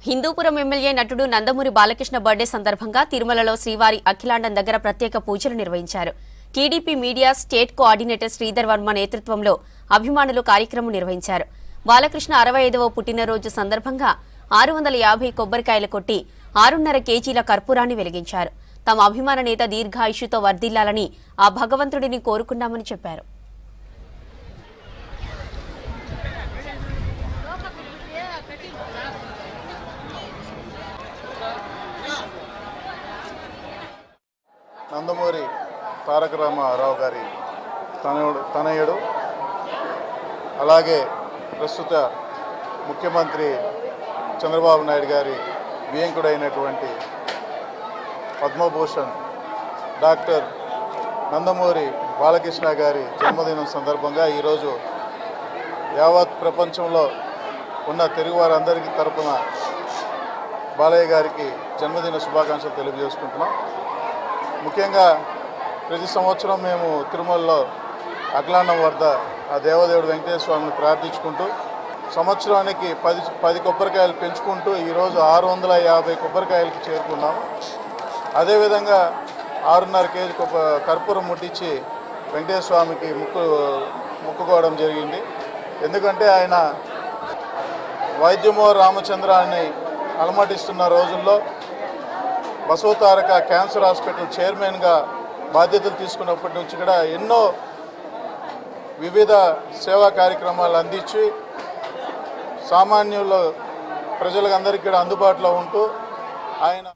Hindupuram MLA నటుడు Nandamuri Balakrishna birthday సందర్భంగా తిరుమలలో శ్రీవారి అఖిలాండం దగ్గర ప్రత్యేక పూజలు నిర్వహించారు. TDP media state coordinator Sridhar Varma నేతృత్వంలో అభిమానులు కార్యక్రమం నిర్వహించారు. బాలకృష్ణ 65వ పుట్టినరోజు సందర్భంగా 650 కొబ్బరికాయలు కొట్టి 6.5 కేజీల కర్పూరాన్ని వెలిగించారు. తమ అభిమాన నేత దీర్ఘాయుష్యుతో వర్ధిల్లాలని ఆ భగవంతుడిని కోరుకున్నామని చెప్పారు. నందమూరి తారక రామారావు గారి తనయుడు, అలాగే ప్రస్తుత ముఖ్యమంత్రి చంద్రబాబు నాయుడు గారి వియంకుడైనటువంటి పద్మభూషణ్ డాక్టర్ నందమూరి బాలకృష్ణ గారి జన్మదినం సందర్భంగా ఈరోజు యావత్ ప్రపంచంలో ఉన్న తెలుగు వారందరికీ తరపున బాలయ్య గారికి జన్మదిన శుభాకాంక్షలు తెలియజేసుకుంటున్నాం. ముఖ్యంగా ప్రతి సంవత్సరం మేము తిరుమలలో అఖిలాండం వద్ద ఆ దేవదేవుడు వెంకటేశ్వర స్వామిని ప్రార్థించుకుంటూ సంవత్సరానికి 10 కొబ్బరికాయలు పెంచుకుంటూ ఈరోజు 650 కొబ్బరికాయలకి చేరుకున్నాము. అదేవిధంగా 6.5 కేజీ కర్పూరం ముట్టించి వెంకటేశ్వర స్వామికి మొక్కుకోవడం జరిగింది. ఎందుకంటే ఆయన వైద్యమో రామచంద్ర అని అలమటిస్తున్న రోజుల్లో బసవతారక క్యాన్సర్ హాస్పిటల్ చైర్మన్గా బాధ్యతలు తీసుకున్నప్పటి నుంచి కూడా ఎన్నో వివిధ సేవా కార్యక్రమాలు అందించి సామాన్యుల ప్రజలందరికీ కూడా అందుబాటులో ఉంటూ ఆయన